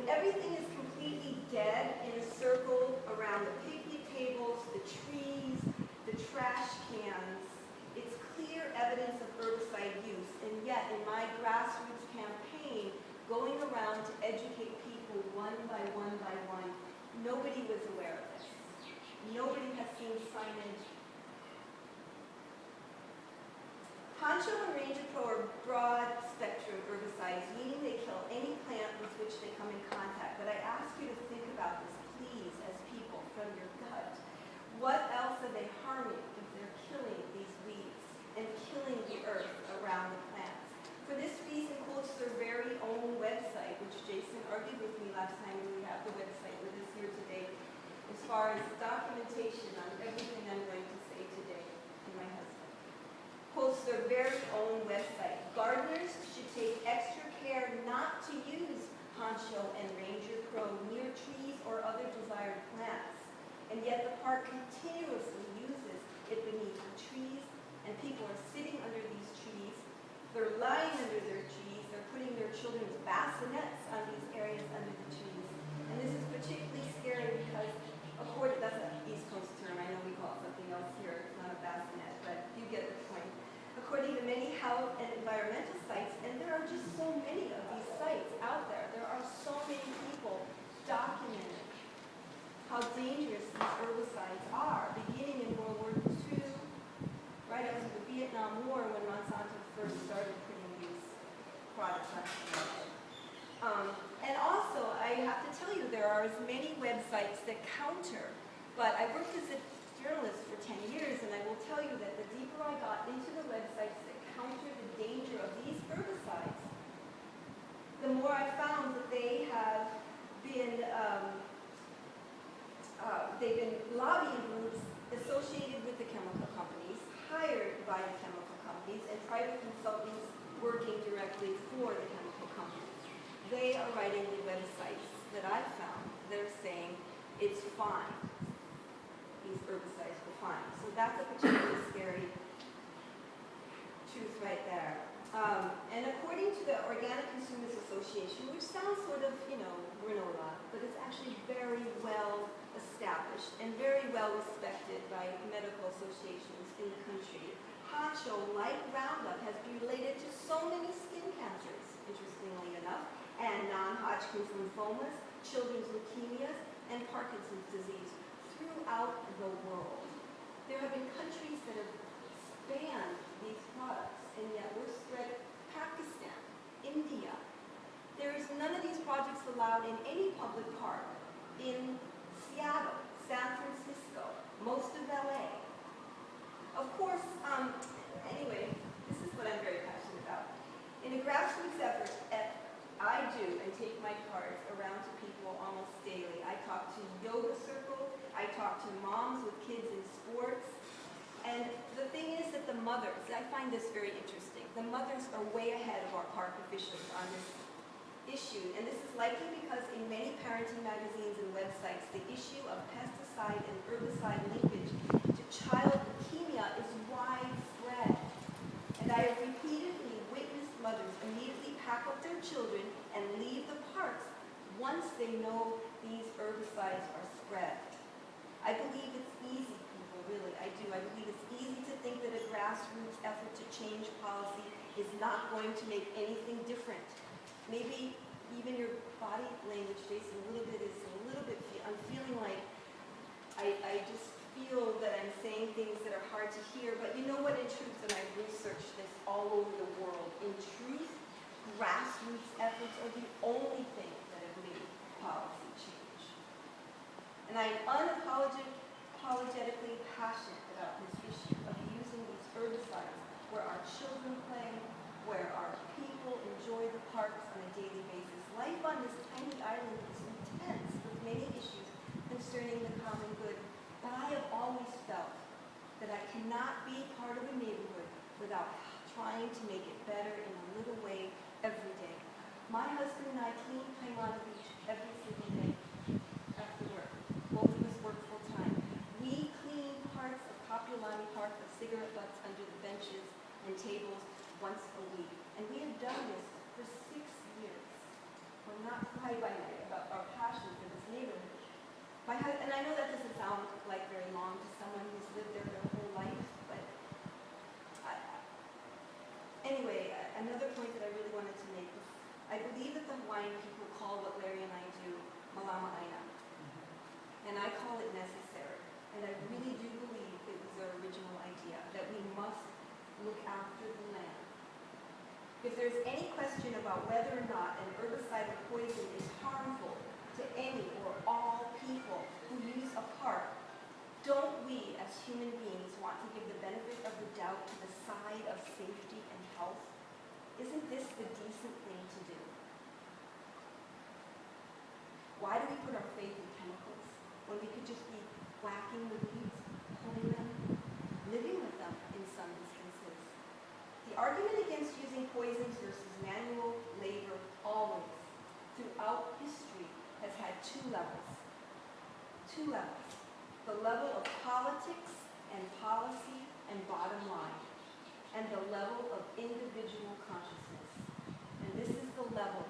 everything is completely dead in a circle around the picnic tables, the trees, the trash cans, it's clear evidence of herbicide use. And yet, in my grassroots campaign, going around to educate people one by one, nobody was aware of this. Nobody has seen signage. Honcho and Ranger Pro are broad-spectrum herbicides, meaning they kill any plant with which they come in contact. But I ask you to think about this, please, as people, from your gut. What else are they harming if they're killing these weeds and killing the earth around the plants? For this reason, quotes their very own website, which Jason argued with me last time, and we have the website with us here today, as far as documentation on everything I'm going to say today, and my husband. Quotes their very own website. Gardeners should take extra care not to use Honcho and Ranger Pro near trees or other desired plants. And yet the park continuously uses it beneath the trees, and people are sitting under these trees. They're lying under their trees. They're putting their children's bassinets on these areas under the trees. And this is particularly scary because, according, that's an East Coast term. I know we call it something else here. It's not a bassinet, but you get the point. According to many health and environmental sites, and there are just so many of these sites out there, there are so many people documenting how dangerous these herbicides are, beginning in World War II, right after the Vietnam War when Monsanto first started putting these products on the market. And also, I have to tell you, there are as many websites that counter, but I worked as a journalist for 10 years, and I will tell you that the deeper I got into the websites that counter the danger of these herbicides, the more I found that they have been, they've been lobbying groups associated with the chemical companies, hired by the chemical companies, and private consultants working directly for the chemical companies. They are writing the websites that I've found. They're saying it's fine. These herbicides are fine. So that's a particularly scary truth right there. And according to the Organic Consumers Association, which sounds sort of, granola, but it's actually very well established and very well respected by medical associations in the country, Honcho, like RoundUp, has been related to so many skin cancers, interestingly enough, and non-Hodgkin's lymphomas, children's leukemias, and Parkinson's disease throughout the world. There have been countries that have banned these products, and yet we're spread. Pakistan, India. There is none of these projects allowed in any public park in Seattle, San Francisco, most of LA. Of course, anyway, this is what I'm very passionate about. In a grassroots effort, I do and take my cards around to people almost daily. I talk to yoga circle, I talk to moms with kids in sports, and the thing is that the mothers, I find this very interesting, the mothers are way ahead of our park officials on this issue, and this is likely because in many parenting magazines and websites, the issue of pesticide and herbicide linkage to child leukemia is widespread. And I have repeatedly witnessed mothers immediately pack up their children and leave the parks once they know these herbicides are spread. I believe it's easy, people, really, I do. I believe it's easy to think that a grassroots effort to change policy is not going to make anything different. Maybe even your body language, Jason, I'm feeling like I just feel that I'm saying things that are hard to hear, but you know what, in truth, and I've researched this all over the world, in truth, grassroots efforts are the only thing that have made policy change. And I'm unapologetically passionate about this issue of using these herbicides where our children play, where our people enjoy the parks on a daily basis. Life on this tiny island is intense with many issues concerning the common good, but I have always felt that I cannot be part of a neighborhood without trying to make it better in a little way every day. My husband and I clean Kapiolani Beach every single day after work. Both of us work full time. We clean parts of Kapiolani Park, the cigarette butts under the benches and tables once a week. And we have done this for 6 years. We're not fly by night about And I know that doesn't sound like very long to someone who's lived there their whole life, but anyway, another point that I really wanted to make was, I believe that the Hawaiian people call what Larry and I do malama aina, and I call it necessary. And I really do believe it was their original idea, that we must look after the land. If there's any question about whether or not an herbicide or poison is harmful to any or all people who use a park, don't we as human beings want to give the benefit of the doubt to the side of safety and health? Isn't this the decent thing to do? Why do we put our faith in chemicals when we could just be whacking the weeds, pulling them, living with them in some instances? The argument against using poisons versus manual labor always, throughout history, has had two levels. Two levels. The level of politics and policy and bottom line, and the level of individual consciousness. And this is the level